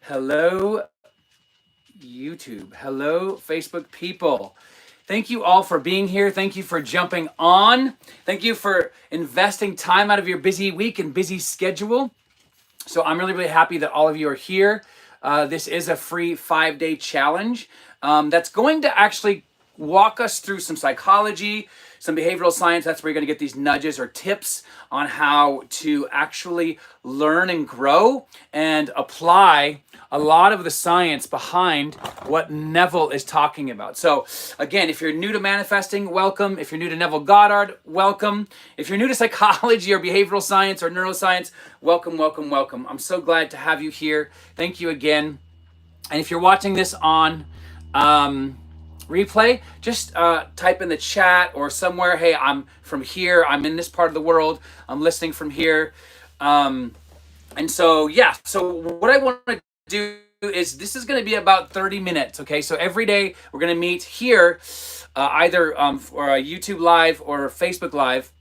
Hello, YouTube. Hello, Facebook people. Thank you all for being here. Thank you for jumping on. Thank you for investing time out of your busy week and busy schedule. So I'm really, really happy that all of you are here. This is a free 5-day challenge that's going to actually walk us through some psychology, some behavioral science. That's where you're going to get these nudges or tips on how to actually learn and grow and apply a lot of the science behind what Neville is talking about. So again, if you're new to manifesting, welcome. If you're new to Neville Goddard, welcome. If you're new to psychology or behavioral science or neuroscience, welcome, welcome, welcome. I'm so glad to have you here. Thank you again. And if you're watching this on replay, just type in the chat or somewhere, hey, I'm from here, I'm in this part of the world, I'm listening from here. And so, yeah, so what I want to do is this is going to be about 30 minutes, okay? So every day we're going to meet here, either for a YouTube Live or Facebook Live,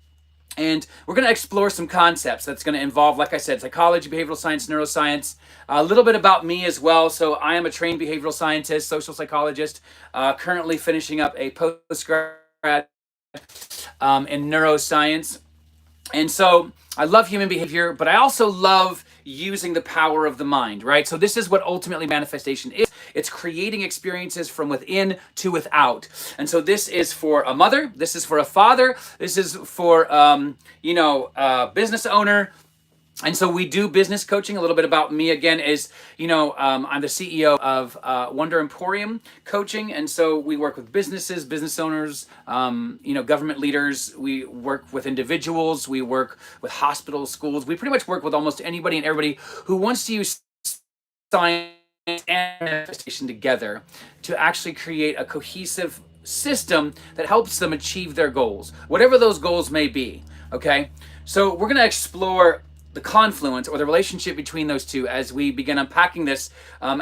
and we're going to explore some concepts that's going to involve, like I said, psychology, behavioral science, neuroscience, a little bit about me as well. So I am a trained behavioral scientist, social psychologist, currently finishing up a postgrad in neuroscience. And so I love human behavior, but I also love using the power of the mind, right? So this is what ultimately manifestation is. It's creating experiences from within to without. And so this is for a mother, this is for a father, this is for, a business owner. And so we do business coaching. A little bit about me again is, I'm the CEO of Wondr Emporium coaching. And so we work with businesses, business owners, government leaders. We work with individuals. We work with hospitals, schools. We pretty much work with almost anybody and everybody who wants to use science and manifestation together to actually create a cohesive system that helps them achieve their goals, whatever those goals may be. Okay. So we're going to explore the confluence or the relationship between those two as we begin unpacking this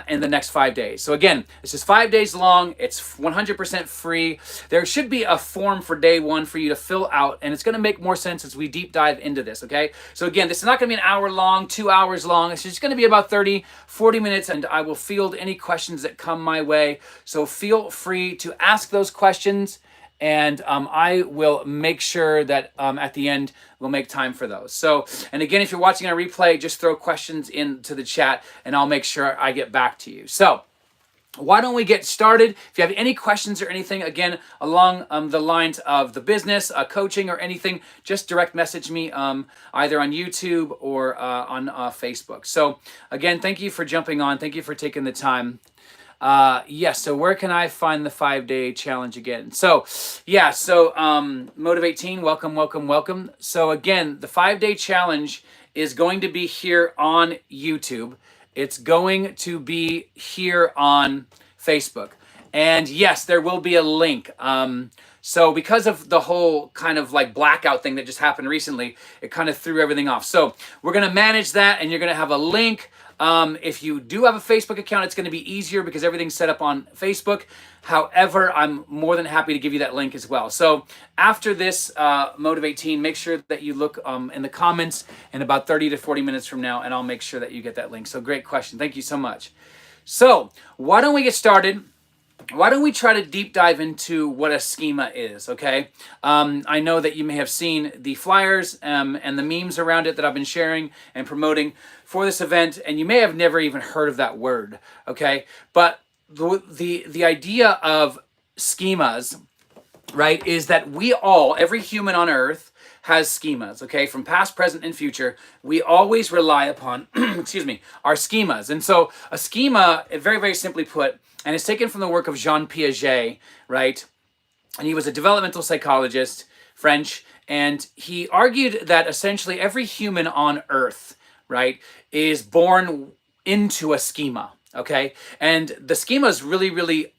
in the next 5 days. So again, this is 5 days long. It's 100% free. There should be a form for day one for you to fill out, and it's going to make more sense as we deep dive into this, okay? So again, this is not going to be an hour long, 2 hours long. It's just going to be about 30, 40 minutes, and I will field any questions that come my way. So feel free to ask those questions, and I will make sure that at the end, we'll make time for those. So, and again, if you're watching on a replay, just throw questions into the chat and I'll make sure I get back to you. So, why don't we get started? If you have any questions or anything, again, along the lines of the business, coaching or anything, just direct message me either on YouTube or on Facebook. So, again, thank you for jumping on. Thank you for taking the time. Yes, so where can I find the 5-day challenge again? So, Motivate Teen, welcome, welcome, welcome. So again, the 5-day challenge is going to be here on YouTube. It's going to be here on Facebook. And yes, there will be a link. So because of the whole kind of like blackout thing that just happened recently, it kind of threw everything off. So we're going to manage that, and you're going to have a link. If you do have a Facebook account, it's going to be easier because everything's set up on Facebook. However, I'm more than happy to give you that link as well. So after this Motivate Teen, make sure that you look in the comments in about 30 to 40 minutes from now, and I'll make sure that you get that link. So great question. Thank you so much. So why don't we get started? Why don't we try to deep dive into what a schema is, okay? I know that you may have seen the flyers and the memes around it that I've been sharing and promoting for this event, and you may have never even heard of that word, okay? But the idea of schemas, right, is that every human on earth has schemas, okay? From past, present, and future, we always rely upon, our schemas. And so a schema, very, very simply put, and it's taken from the work of Jean Piaget, right? And he was a developmental psychologist, French, and he argued that essentially every human on earth, right, is born into a schema, okay? And the schema is really, really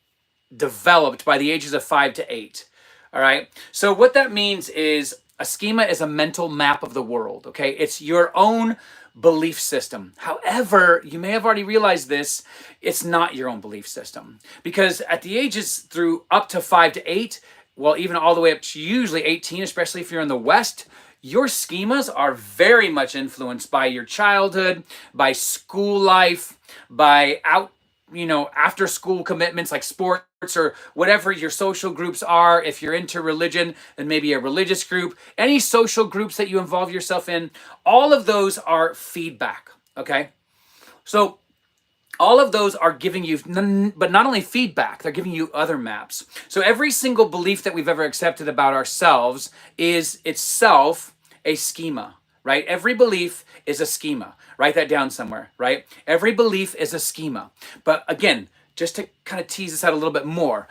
developed by the ages of 5 to 8, all right? So what that means is a schema is a mental map of the world, okay? It's your own belief system. However, you may have already realized this, it's not your own belief system. Because at the ages through up to 5 to 8, well, even all the way up to usually 18, especially if you're in the West, your schemas are very much influenced by your childhood, by school life, by after school commitments like sports or whatever your social groups are. If you're into religion, then maybe a religious group, any social groups that you involve yourself in, all of those are feedback, okay? So all of those are giving you, but not only feedback, they're giving you other maps. So every single belief that we've ever accepted about ourselves is itself a schema, right? Every belief is a schema. Write that down somewhere, right? Every belief is a schema. But again, just to kind of tease this out a little bit more,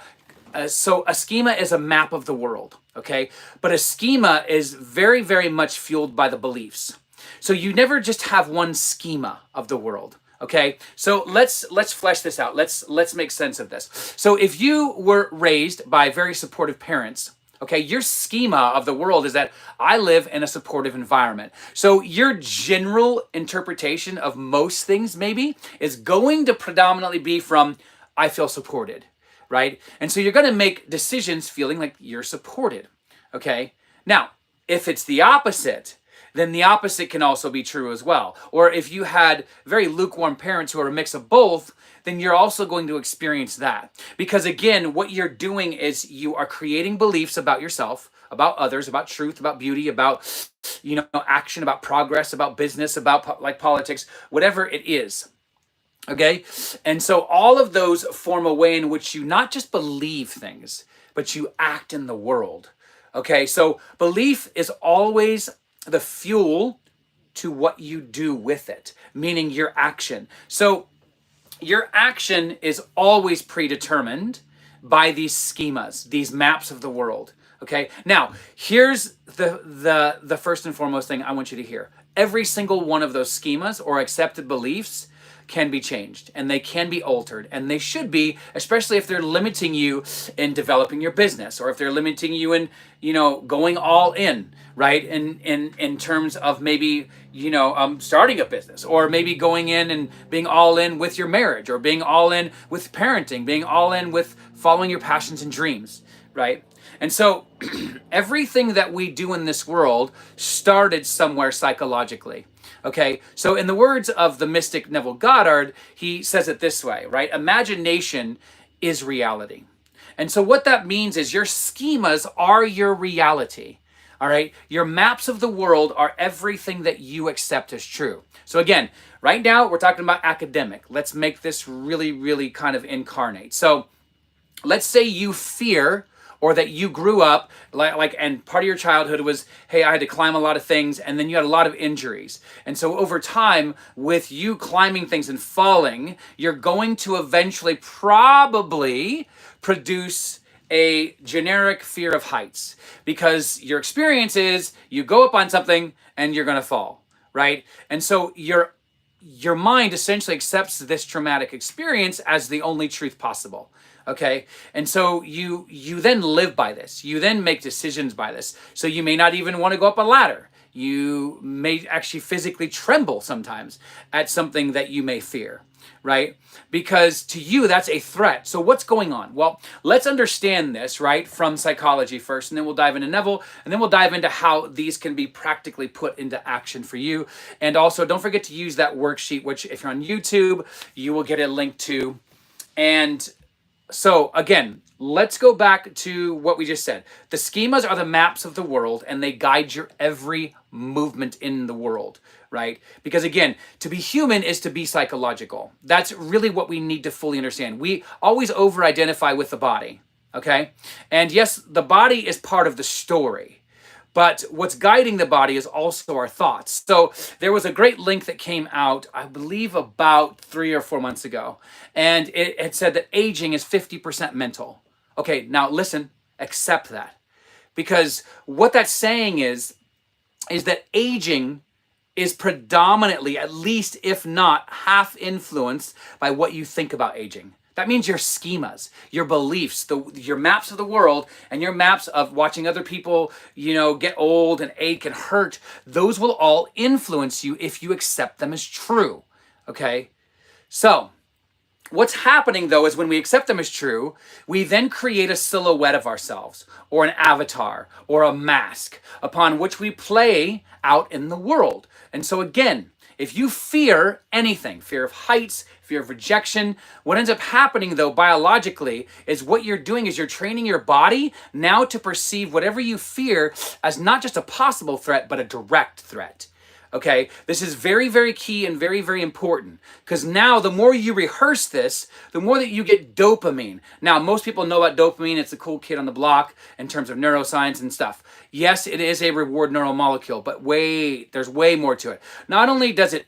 so a schema is a map of the world, okay? But a schema is very, very much fueled by the beliefs. So you never just have one schema of the world. Okay, so let's flesh this out. Let's make sense of this. So if you were raised by very supportive parents, okay, your schema of the world is that I live in a supportive environment. So your general interpretation of most things maybe is going to predominantly be from I feel supported, right? And so you're going to make decisions feeling like you're supported. Okay, now if it's the opposite, then the opposite can also be true as well. Or if you had very lukewarm parents who are a mix of both, then you're also going to experience that. Because again, what you're doing is you are creating beliefs about yourself, about others, about truth, about beauty, about action, about progress, about business, about like politics, whatever it is. Okay? And so all of those form a way in which you not just believe things, but you act in the world. Okay? So belief is always the fuel to what you do with it, meaning your action. So your action is always predetermined by these schemas, these maps of the world. Okay. Now, here's the first and foremost thing I want you to hear. Every single one of those schemas or accepted beliefs can be changed and they can be altered, and they should be, especially if they're limiting you in developing your business, or if they're limiting you in going all in, right, in terms of maybe starting a business, or maybe going in and being all in with your marriage, or being all in with parenting, being all in with following your passions and dreams, right? And so everything that we do in this world started somewhere psychologically. Okay, so in the words of the mystic Neville Goddard, he says it this way, right? Imagination is reality. And so what that means is your schemas are your reality. All right, your maps of the world are everything that you accept as true. So again, right now we're talking about academic. Let's make this really, really kind of incarnate. So let's say you fear, or that you grew up and part of your childhood was, hey, I had to climb a lot of things, and then you had a lot of injuries. And so over time, with you climbing things and falling, you're going to eventually probably produce a generic fear of heights, because your experience is you go up on something and you're going to fall, right? And so your mind essentially accepts this traumatic experience as the only truth possible. Okay, and so you then live by this. You then make decisions by this. So you may not even want to go up a ladder. You may actually physically tremble sometimes at something that you may fear, right? Because to you, that's a threat. So what's going on? Well, let's understand this, right, from psychology first, and then we'll dive into Neville, and then we'll dive into how these can be practically put into action for you. And also, don't forget to use that worksheet, which if you're on YouTube, you will get a link to. And so again, let's go back to what we just said. The schemas are the maps of the world, and they guide your every movement in the world, right? Because again, to be human is to be psychological. That's really what we need to fully understand. We always over-identify with the body, okay? And yes, the body is part of the story, but what's guiding the body is also our thoughts. So there was a great link that came out, I believe about 3 or 4 months ago, and it said that aging is 50% mental. Okay, now listen, accept that. Because what that's saying is that aging is predominantly, at least if not half, influenced by what you think about aging. That means your schemas, your beliefs, your maps of the world, and your maps of watching other people, get old and ache and hurt. Those will all influence you if you accept them as true. Okay? So, what's happening though is when we accept them as true, we then create a silhouette of ourselves, or an avatar, or a mask upon which we play out in the world. And so again, If you fear anything, fear of heights, fear of rejection, what ends up happening though biologically is what you're doing is you're training your body now to perceive whatever you fear as not just a possible threat, but a direct threat. Okay, this is very, very key and very, very important, because now the more you rehearse this, the more that you get dopamine. Now, most people know about dopamine. It's the cool kid on the block in terms of neuroscience and stuff. Yes, it is a reward neuromolecule, but there's way more to it. Not only does it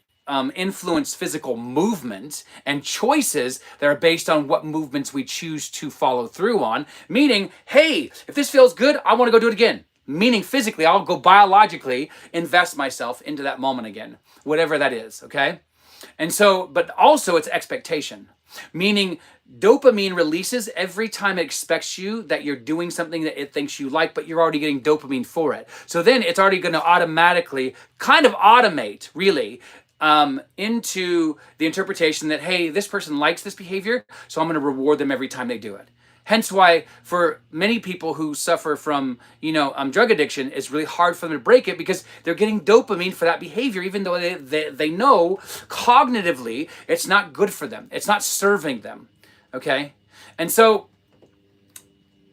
influence physical movement and choices that are based on what movements we choose to follow through on, meaning, hey, if this feels good, I want to go do it again. Meaning physically, I'll go biologically invest myself into that moment again, whatever that is, okay? And so, but also it's expectation, meaning dopamine releases every time it expects you that you're doing something that it thinks you like, but you're already getting dopamine for it. So then it's already going to automatically kind of automate, really, into the interpretation that, hey, this person likes this behavior, so I'm going to reward them every time they do it. Hence why for many people who suffer from, drug addiction, it's really hard for them to break it because they're getting dopamine for that behavior, even though they know cognitively it's not good for them. It's not serving them, okay? And so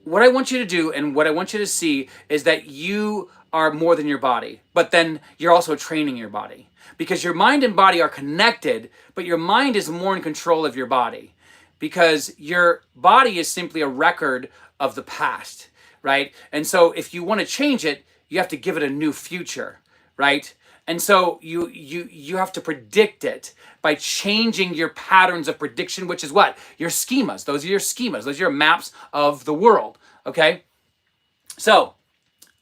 what I want you to do and what I want you to see is that you are more than your body, but then you're also training your body because your mind and body are connected, but your mind is more in control of your body. Because your body is simply a record of the past, right? And so if you want to change it, you have to give it a new future, right? And so you have to predict it by changing your patterns of prediction, which is what? Your schemas. Those are your schemas. Those are your maps of the world, okay? So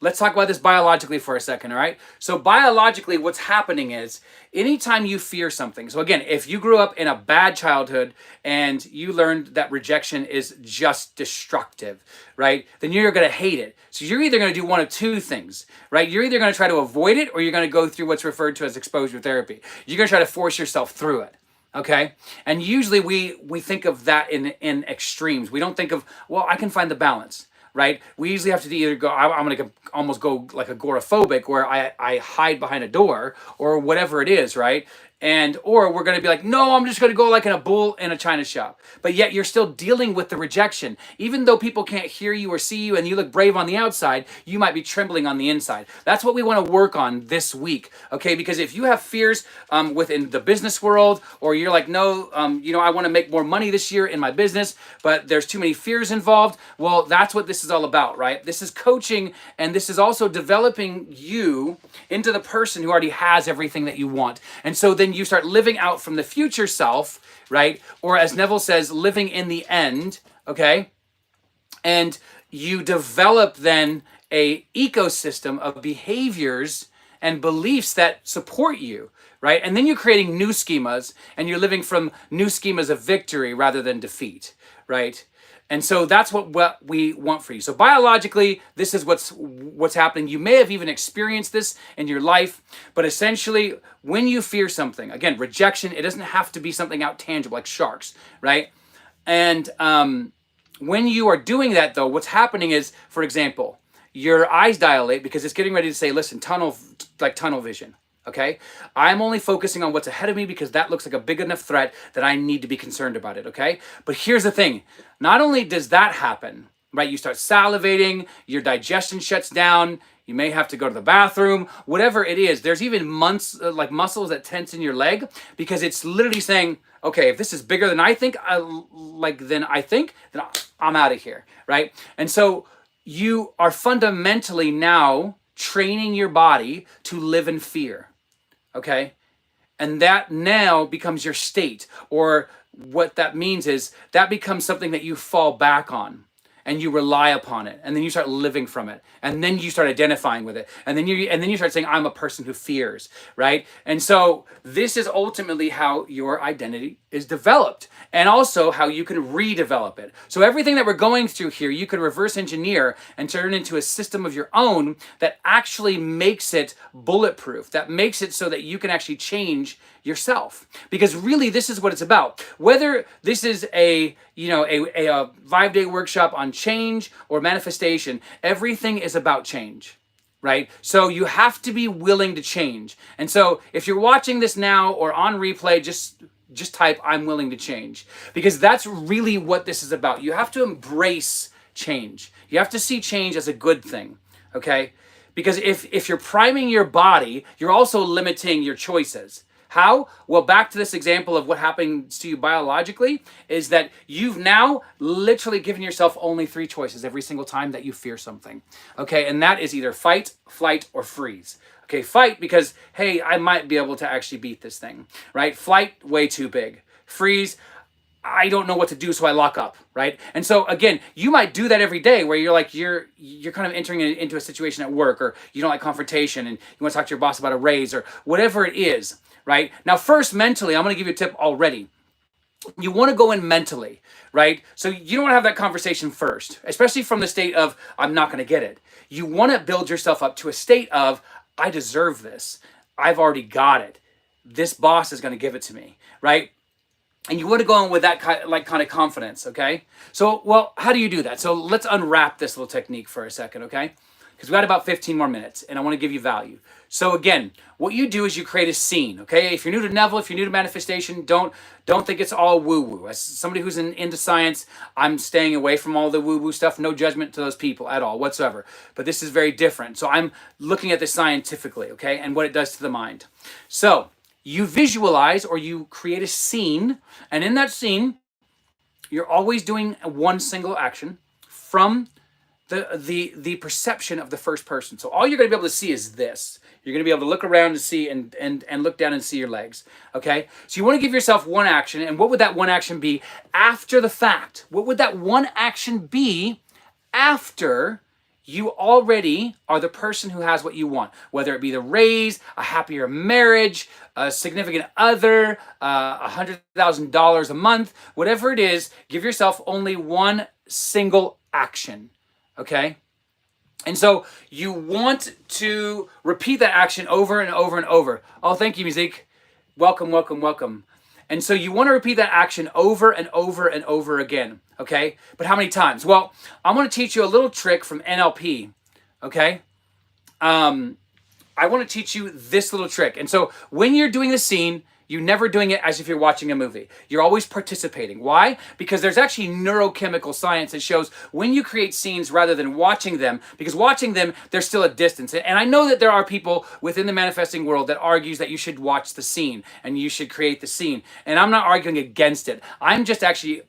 let's talk about this biologically for a second, all right? So biologically, what's happening is anytime you fear something, so again, if you grew up in a bad childhood and you learned that rejection is just destructive, right? Then you're going to hate it. So you're either going to do one of two things, right? You're either going to try to avoid it or you're going to go through what's referred to as exposure therapy. You're going to try to force yourself through it. Okay? And usually we think of that in extremes. We don't think of, well, I can find the balance. Right? We usually have to either go, I'm going to almost go like agoraphobic where I hide behind a door or whatever it is, right? Or we're going to be like, no, I'm just going to go like in a bull in a china shop. But yet you're still dealing with the rejection. Even though people can't hear you or see you and you look brave on the outside, you might be trembling on the inside. That's what we want to work on this week, okay? Because if you have fears within the business world, or you're like, no, I want to make more money this year in my business, but there's too many fears involved, well, that's what this is all about, right? This is coaching, and this is also developing you into the person who already has everything that you want. And so then you start living out from the future self, right? Or as Neville says, living in the end, okay? And you develop then a ecosystem of behaviors and beliefs that support you, right? And then you're creating new schemas and you're living from new schemas of victory rather than defeat, right? And so that's what we want for you. So biologically, this is what's happening. You may have even experienced this in your life, but essentially, when you fear something, again, rejection, it doesn't have to be something out tangible like sharks, right? And when you are doing that, though, what's happening is, for example, your eyes dilate because it's getting ready to say, listen, tunnel vision. Okay, I'm only focusing on what's ahead of me because that looks like a big enough threat that I need to be concerned about it, okay? But here's the thing. Not only does that happen, right? You start salivating, your digestion shuts down, you may have to go to the bathroom, whatever it is. There's even like muscles that tense in your leg because it's literally saying, okay, if this is bigger than I think, then I'm out of here, right? And so you are fundamentally now training your body to live in fear. Okay? And that now becomes your state, or what that means is that becomes something that you fall back on and you rely upon it, and then you start living from it, and then you start identifying with it, and then you start saying, I'm a person who fears, right? And so this is ultimately how your identity is developed, and also how you can redevelop it. So everything that we're going through here, you can reverse engineer and turn it into a system of your own that actually makes it bulletproof, that makes it so that you can actually change yourself. Because really, this is what it's about. Whether this is a 5-day workshop on change or manifestation, everything is about change. right? So you have to be willing to change. And so if you're watching this now or on replay, just type I'm willing to change, because that's really what this is about. You have to embrace change. You have to see change as a good thing, okay? Because if you're priming your body, you're also limiting your choices. How? Well, back to this example of what happens to you biologically is that you've now literally given yourself only 3 choices every single time that you fear something. Okay, and that is either fight, flight, or freeze. Okay, fight because, hey, I might be able to actually beat this thing, right? Flight, way too big. Freeze, I don't know what to do, so I lock up, right? And so again, you might do that every day where you're like, you're kind of entering into a situation at work, or you don't like confrontation and you want to talk to your boss about a raise or whatever it is, right? Now, first, mentally, I'm going to give you a tip already. You want to go in mentally, right? So you don't want to have that conversation first, especially from the state of, I'm not going to get it. You want to build yourself up to a state of, I deserve this. I've already got it. This boss is going to give it to me, right? And you want to go in with that kind of confidence, okay? So, well, how do you do that? So let's unwrap this little technique for a second, okay? Because we got about 15 more minutes, and I want to give you value. So again, what you do is you create a scene, okay? If you're new to Neville, if you're new to manifestation, don't think it's all woo-woo. As somebody who's into science, I'm staying away from all the woo-woo stuff. No judgment to those people at all whatsoever. But this is very different. So I'm looking at this scientifically, okay? And what it does to the mind. So you visualize or you create a scene, and in that scene, you're always doing one single action from the perception of the first person. So all you're going to be able to see is this. You're going to be able to look around and see and look down and see your legs. Okay? So you want to give yourself one action, and what would that one action be after the fact? What would that one action be after you already are the person who has what you want? Whether it be the raise, a happier marriage, a significant other, $100,000 a month, whatever it is, give yourself only one single action. Okay? And so you want to repeat that action over and over and over. Oh, thank you, music. Welcome, welcome, welcome. And so you want to repeat that action over and over and over again. Okay? But how many times? Well, I want to teach you a little trick from NLP. Okay? I want to teach you this little trick. And so when you're doing the scene, you're never doing it as if you're watching a movie. You're always participating. Why? Because there's actually neurochemical science that shows when you create scenes rather than watching them, because watching them, there's still a distance. And I know that there are people within the manifesting world that argues that you should watch the scene and you should create the scene. And I'm not arguing against it. I'm just actually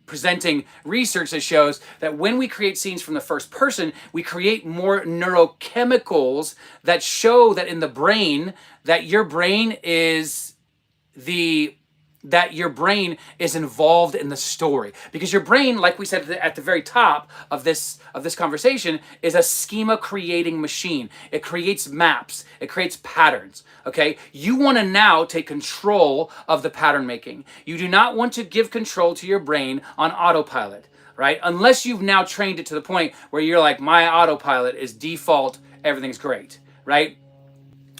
presenting research that shows that when we create scenes from the first person, we create more neurochemicals that show that in the brain, that your brain is involved in the story, because your brain, like we said at the very top of this conversation, is a schema creating machine. It creates maps, it creates patterns. Okay, you want to now take control of the pattern making. You do not want to give control to your brain on autopilot, right? Unless you've now trained it to the point where you're like, my autopilot is default, everything's great, right?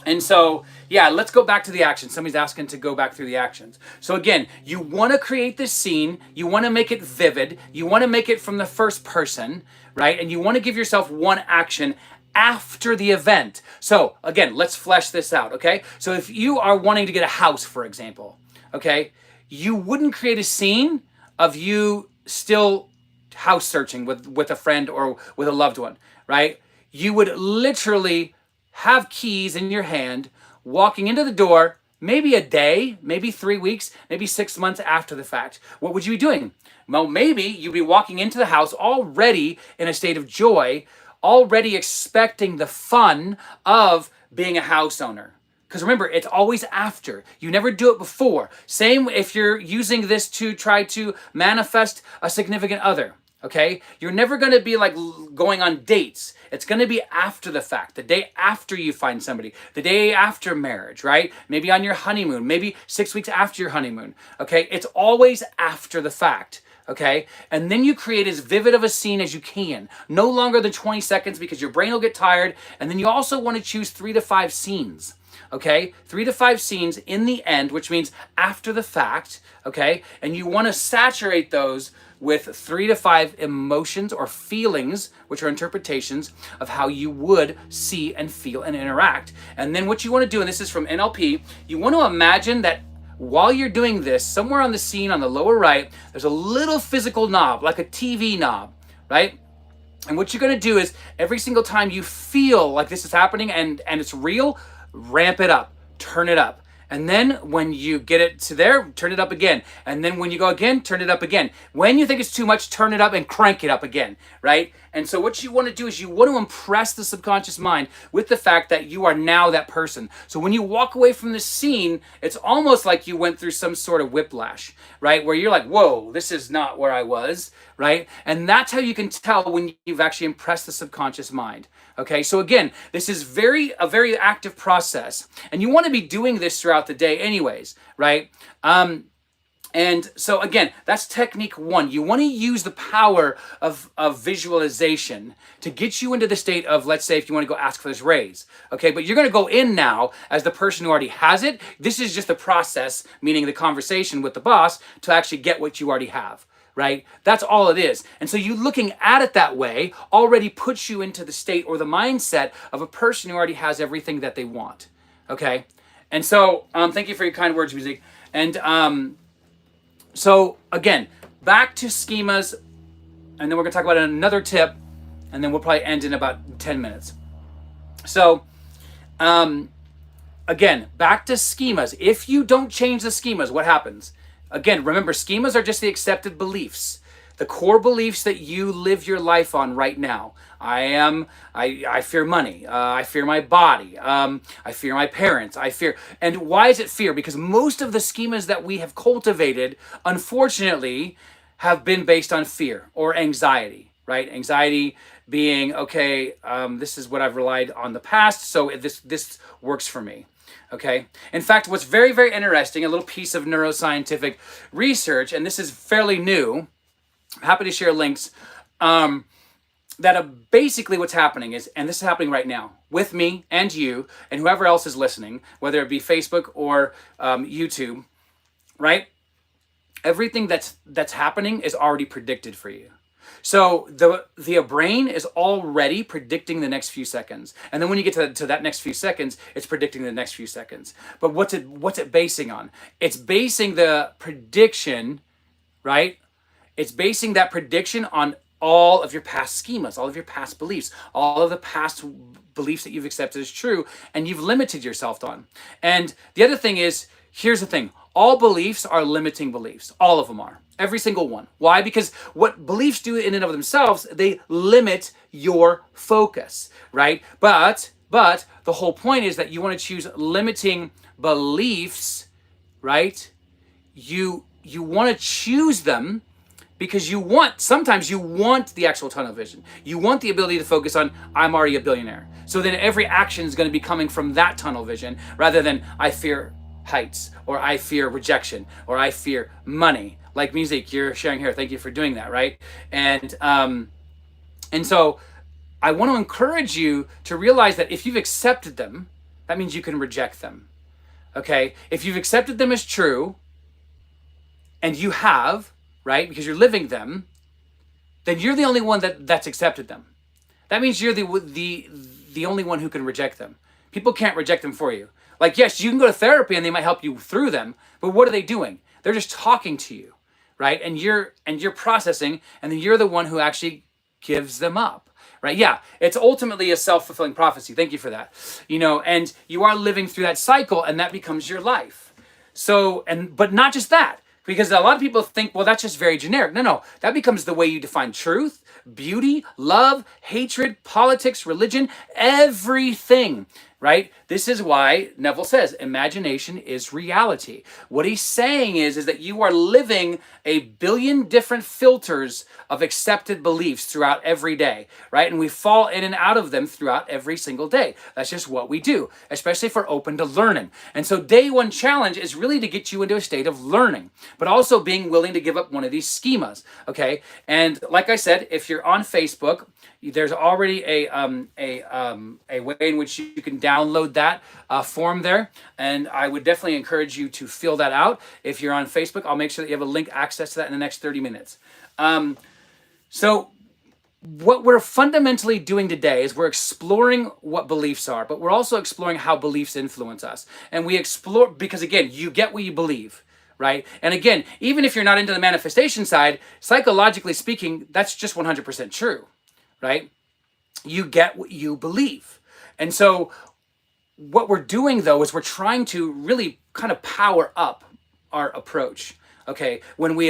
And so, yeah, let's go back to the action. Somebody's asking to go back through the actions. So again, you want to create this scene. You want to make it vivid. You want to make it from the first person, right? And you want to give yourself one action after the event. So again, let's flesh this out, okay? So if you are wanting to get a house, for example, okay, you wouldn't create a scene of you still house searching with a friend or with a loved one, right? You would literally have keys in your hand, walking into the door, maybe a day, maybe 3 weeks, maybe 6 months after the fact. What would you be doing? Well, maybe you'd be walking into the house already in a state of joy, already expecting the fun of being a house owner. Because remember, it's always after. You never do it before. Same if you're using this to try to manifest a significant other. Okay? You're never going to be like going on dates. It's going to be after the fact, the day after you find somebody, the day after marriage, right? Maybe on your honeymoon, maybe 6 weeks after your honeymoon. Okay? It's always after the fact. Okay? And then you create as vivid of a scene as you can. No longer than 20 seconds because your brain will get tired. And then you also want to choose 3 to 5 scenes. okay? 3 to 5 scenes in the end, which means after the fact, okay? And you want to saturate those with 3 to 5 emotions or feelings, which are interpretations of how you would see and feel and interact. And then what you want to do, and this is from NLP, you want to imagine that while you're doing this, somewhere on the scene on the lower right, there's a little physical knob, like a TV knob, right? And what you're going to do is every single time you feel like this is happening and it's real, ramp it up, turn it up. And then when you get it to there, turn it up again. And then when you go again, turn it up again. When you think it's too much, turn it up and crank it up again, right? And so what you want to do is you want to impress the subconscious mind with the fact that you are now that person. So when you walk away from the scene, it's almost like you went through some sort of whiplash, right? Where you're like, whoa, this is not where I was, right? And that's how you can tell when you've actually impressed the subconscious mind. Okay, so again, this is a very active process, and you want to be doing this throughout the day anyways, right? And so again, that's technique 1. You want to use the power of visualization to get you into the state of, let's say, if you want to go ask for this raise, okay? But you're going to go in now as the person who already has it. This is just the process, meaning the conversation with the boss, to actually get what you already have. Right? That's all it is. And so you looking at it that way already puts you into the state or the mindset of a person who already has everything that they want. Okay? And so, thank you for your kind words, music. And so, again, back to schemas, and then we're going to talk about another tip, and then we'll probably end in about 10 minutes. So, again, back to schemas. If you don't change the schemas, what happens? Again, remember, schemas are just the accepted beliefs, the core beliefs that you live your life on right now. I fear money. I fear my body. I fear my parents. And why is it fear? Because most of the schemas that we have cultivated, unfortunately, have been based on fear or anxiety, right? Anxiety being, okay, this is what I've relied on the past, so this works for me. Okay. In fact, what's very, very interesting, a little piece of neuroscientific research, and this is fairly new, I'm happy to share links, that basically what's happening is, and this is happening right now with me and you and whoever else is listening, whether it be Facebook or YouTube, right? Everything that's happening is already predicted for you. So the brain is already predicting the next few seconds. And then when you get to that next few seconds, it's predicting the next few seconds. But what's it basing on? It's basing the prediction, right? It's basing that prediction on all of your past schemas, all of your past beliefs, all of the past beliefs that you've accepted as true and you've limited yourself on. And the other thing is, here's the thing. All beliefs are limiting beliefs. All of them are. Every single one. Why? Because what beliefs do in and of themselves, they limit your focus, right? But the whole point is that you want to choose limiting beliefs, right? You want to choose them because sometimes you want the actual tunnel vision. You want the ability to focus on, I'm already a billionaire. So then every action is going to be coming from that tunnel vision rather than I fear heights, or I fear rejection, or I fear money. Like music, you're sharing here. Thank you for doing that, right? And so I want to encourage you to realize that if you've accepted them, that means you can reject them. Okay? If you've accepted them as true, and you have, right, because you're living them, then you're the only one that's accepted them. That means you're the only one who can reject them. People can't reject them for you. Like, yes, you can go to therapy and they might help you through them, but what are they doing? They're just talking to you, right? And you're processing, and then you're the one who actually gives them up, right? Yeah, it's ultimately a self-fulfilling prophecy. Thank you for that. And you are living through that cycle, and that becomes your life. So, but not just that, because a lot of people think, well, that's just very generic. No, that becomes the way you define truth, beauty, love, hatred, politics, religion, everything. Right? This is why Neville says imagination is reality. What he's saying is that you are living a billion different filters of accepted beliefs throughout every day, right? And we fall in and out of them throughout every single day. That's just what we do, especially if we're open to learning. And so day one challenge is really to get you into a state of learning, but also being willing to give up one of these schemas, okay? And like I said, if you're on Facebook, There's already a way in which you can download that form there, and I would definitely encourage you to fill that out. If you're on Facebook, I'll make sure that you have a link access to that in the next 30 minutes. So what we're fundamentally doing today is we're exploring what beliefs are, but we're also exploring how beliefs influence us. And we explore, because again, you get what you believe, right? And again, even if you're not into the manifestation side, psychologically speaking, that's just 100% true, right? You get what you believe. And so what we're doing though is we're trying to really kind of power up our approach. Okay, when we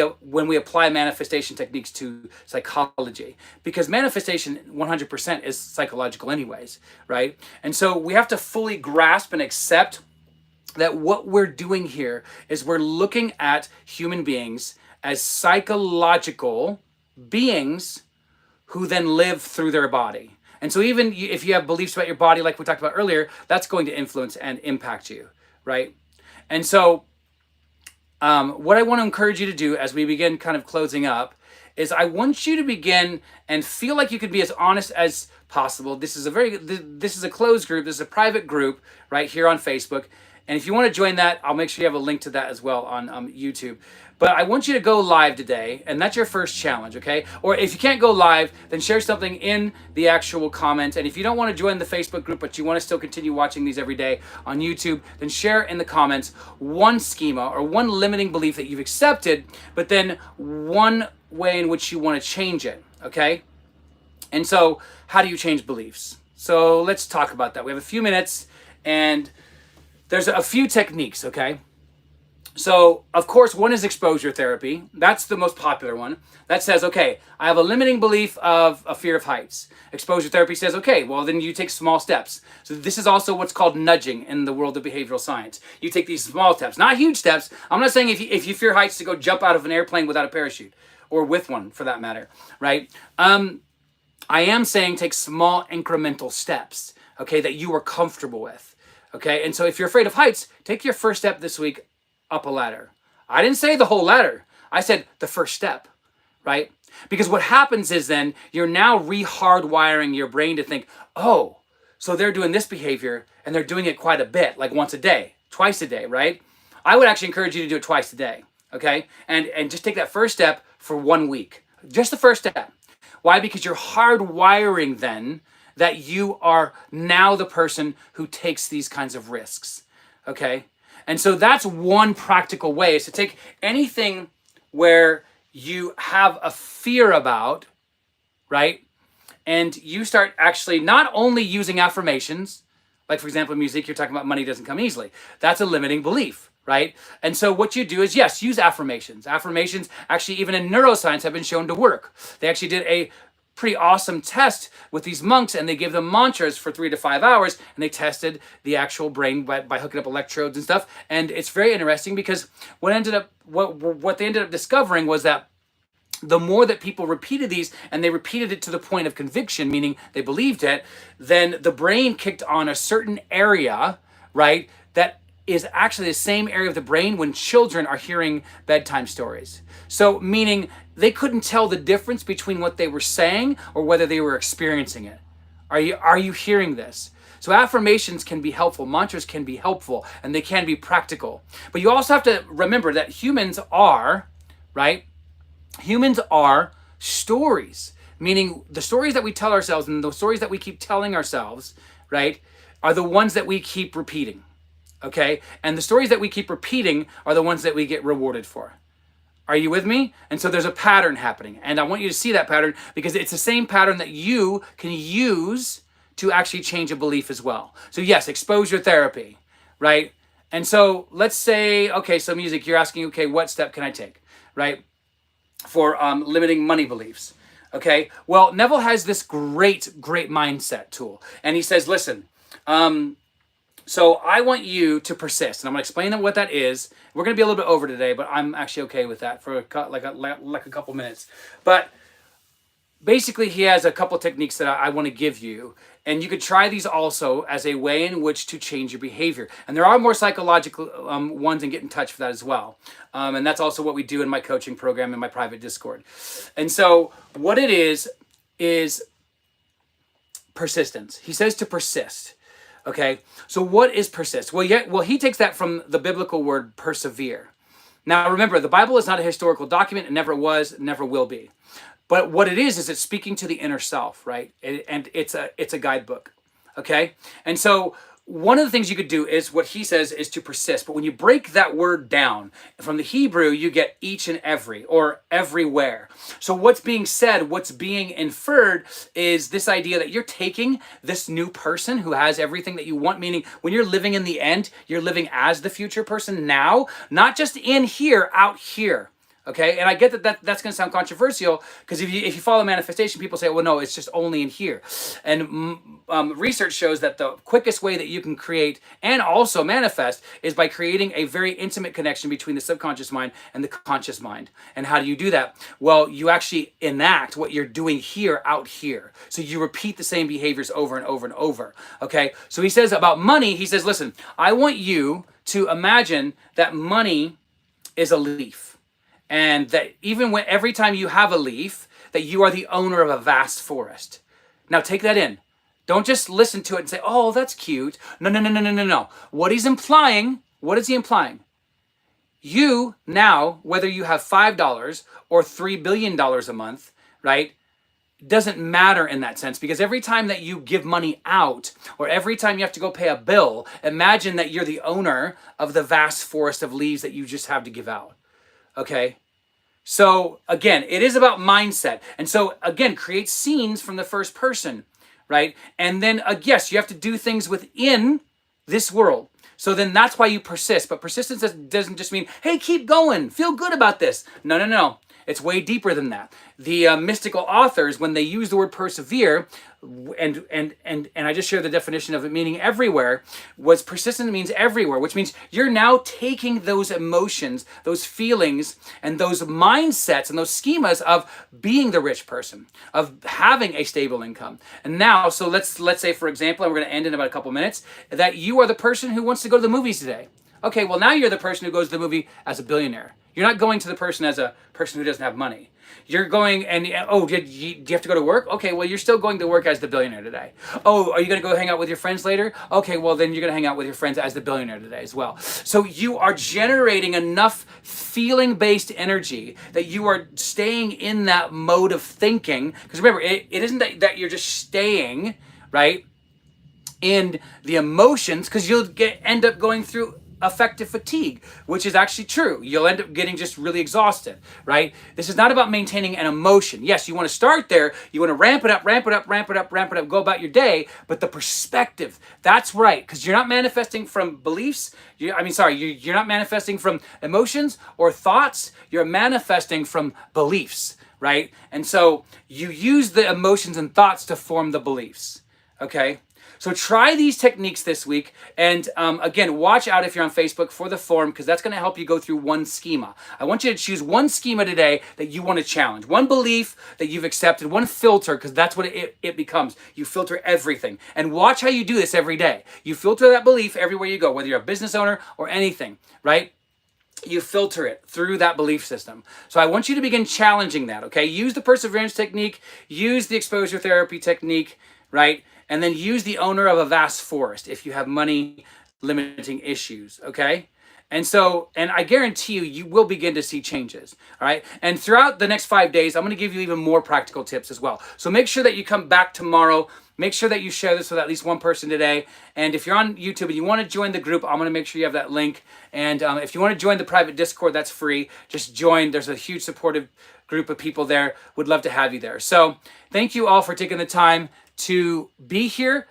apply manifestation techniques to psychology, because manifestation 100% is psychological anyways, right? And so we have to fully grasp and accept that what we're doing here is we're looking at human beings as psychological beings who then live through their body. And so even if you have beliefs about your body, like we talked about earlier, that's going to influence and impact you, right? And so what I want to encourage you to do as we begin kind of closing up is I want you to begin and feel like you can be as honest as possible. This is a closed group. This is a private group right here on Facebook. And if you want to join that, I'll make sure you have a link to that as well on YouTube. But I want you to go live today, and that's your first challenge, okay? Or if you can't go live, then share something in the actual comment. And if you don't want to join the Facebook group, but you want to still continue watching these every day on YouTube, then share in the comments one schema or one limiting belief that you've accepted, but then one way in which you want to change it, okay? And so how do you change beliefs? So let's talk about that. We have a few minutes, and there's a few techniques, okay? So, of course, one is exposure therapy. That's the most popular one. That says, okay, I have a limiting belief of a fear of heights. Exposure therapy says, okay, well, then you take small steps. So this is also what's called nudging in the world of behavioral science. You take these small steps, not huge steps. I'm not saying if you fear heights to go jump out of an airplane without a parachute, or with one for that matter, right? I am saying take small incremental steps, okay, that you are comfortable with, okay? And so if you're afraid of heights, take your first step this week up a ladder. I didn't say the whole ladder. I said the first step, right? Because what happens is then you're now re-hardwiring your brain to think, oh, so they're doing this behavior and they're doing it quite a bit, like once a day, twice a day, right? I would actually encourage you to do it twice a day, okay? And just take that first step for 1 week. Just the first step. Why? Because you're hardwiring then that you are now the person who takes these kinds of risks, okay? And so that's one practical way, is to take anything where you have a fear about, right? And you start actually not only using affirmations, like for example, music, you're talking about money doesn't come easily. That's a limiting belief, right? And so what you do is, yes, use affirmations. Affirmations actually even in neuroscience have been shown to work. They actually did a pretty awesome test with these monks, and they gave them mantras for 3 to 5 hours, and they tested the actual brain by hooking up electrodes and stuff. And it's very interesting because what they ended up discovering was that the more that people repeated these, and they repeated it to the point of conviction, meaning they believed it, then the brain kicked on a certain area, right, that is actually the same area of the brain when children are hearing bedtime stories. So meaning they couldn't tell the difference between what they were saying or whether they were experiencing it. Are you hearing this? So affirmations can be helpful, mantras can be helpful, and they can be practical. But you also have to remember that humans are, right? Humans are stories, meaning the stories that we tell ourselves and the stories that we keep telling ourselves, right, are the ones that we keep repeating, okay? And the stories that we keep repeating are the ones that we get rewarded for. Are you with me? And so there's a pattern happening. And I want you to see that pattern because it's the same pattern that you can use to actually change a belief as well. So yes, exposure therapy, right? And so let's say, okay, so music, you're asking, okay, what step can I take, right? For limiting money beliefs, okay? Well, Neville has this great mindset tool. And he says, listen, so I want you to persist. And I'm going to explain what that is. We're going to be a little bit over today, but I'm actually okay with that for like a couple minutes. But basically, he has a couple techniques that I want to give you. And you could try these also as a way in which to change your behavior. And there are more psychological ones, and get in touch for that as well. And that's also what we do in my coaching program in my private Discord. And so what it is persistence. He says to persist. Okay, so what is persist? Well, he takes that from the biblical word persevere. Now, remember, the Bible is not a historical document. It never was, never will be. But what it is it's speaking to the inner self, right? And it's a guidebook, okay? And so one of the things you could do is what he says is to persist. But when you break that word down from the Hebrew, you get each and every or everywhere. So what's being said, what's being inferred is this idea that you're taking this new person who has everything that you want, meaning when you're living in the end, you're living as the future person now, not just in here, out here. Okay, and I get that's going to sound controversial because if you follow manifestation, people say, well, no, it's just only in here. And research shows that the quickest way that you can create and also manifest is by creating a very intimate connection between the subconscious mind and the conscious mind. And how do you do that? Well, you actually enact what you're doing here out here. So you repeat the same behaviors over and over and over. Okay, so he says about money, he says, listen, I want you to imagine that money is a leaf. And that even when every time you have a leaf, that you are the owner of a vast forest. Now take that in. Don't just listen to it and say, oh, that's cute. No. What is he implying? You now, whether you have $5 or $3 billion a month, right, doesn't matter in that sense, because every time that you give money out or every time you have to go pay a bill, imagine that you're the owner of the vast forest of leaves that you just have to give out. Okay, so again, it is about mindset. And so again, create scenes from the first person, right? And then yes, you have to do things within this world. So then that's why you persist. But persistence doesn't just mean, hey, keep going, feel good about this. No. It's way deeper than that. The mystical authors, when they use the word persevere, and I just shared the definition of it meaning everywhere, was persistent means everywhere, which means you're now taking those emotions, those feelings, and those mindsets and those schemas of being the rich person, of having a stable income. And now, so let's say, for example, and we're going to end in about a couple minutes, that you are the person who wants to go to the movies today. Okay, well now you're the person who goes to the movie as a billionaire. You're not going to the person as a person who doesn't have money. You're going and, oh, do you have to go to work? Okay, well, you're still going to work as the billionaire today. Oh, are you going to go hang out with your friends later? Okay, well, then you're going to hang out with your friends as the billionaire today as well. So you are generating enough feeling-based energy that you are staying in that mode of thinking. Because remember, it isn't that you're just staying, right, in the emotions, because you'll end up going through affective fatigue, which is actually true. You'll end up getting just really exhausted, right? This is not about maintaining an emotion. Yes, you want to start there. You want to ramp it up, go about your day. But the perspective, that's right. Because you're not manifesting from beliefs. You're not manifesting from emotions or thoughts. You're manifesting from beliefs, right? And so you use the emotions and thoughts to form the beliefs, okay? So try these techniques this week. And again, watch out if you're on Facebook for the form, because that's going to help you go through one schema. I want you to choose one schema today that you want to challenge. One belief that you've accepted, one filter, because that's what it becomes. You filter everything. And watch how you do this every day. You filter that belief everywhere you go, whether you're a business owner or anything, right? You filter it through that belief system. So I want you to begin challenging that, okay? Use the perseverance technique, use the exposure therapy technique, right? And then use the owner of a vast forest if you have money limiting issues, okay? And I guarantee you will begin to see changes, all right? And throughout the next 5 days, I'm going to give you even more practical tips as well. So make sure that you come back tomorrow. Make sure that you share this with at least one person today. And if you're on YouTube and you want to join the group, I'm going to make sure you have that link. And if you want to join the private Discord, that's free. Just join. There's a huge supportive group of people there. Would love to have you there. So thank you all for taking the time to be here.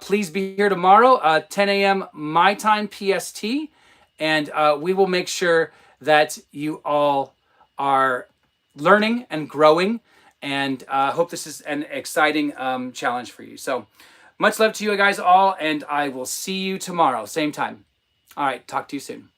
Please be here tomorrow, 10 a.m. my time, PST. And we will make sure that you all are learning and growing. And hope this is an exciting challenge for you. So much love to you guys all. And I will see you tomorrow, same time. All right, talk to you soon.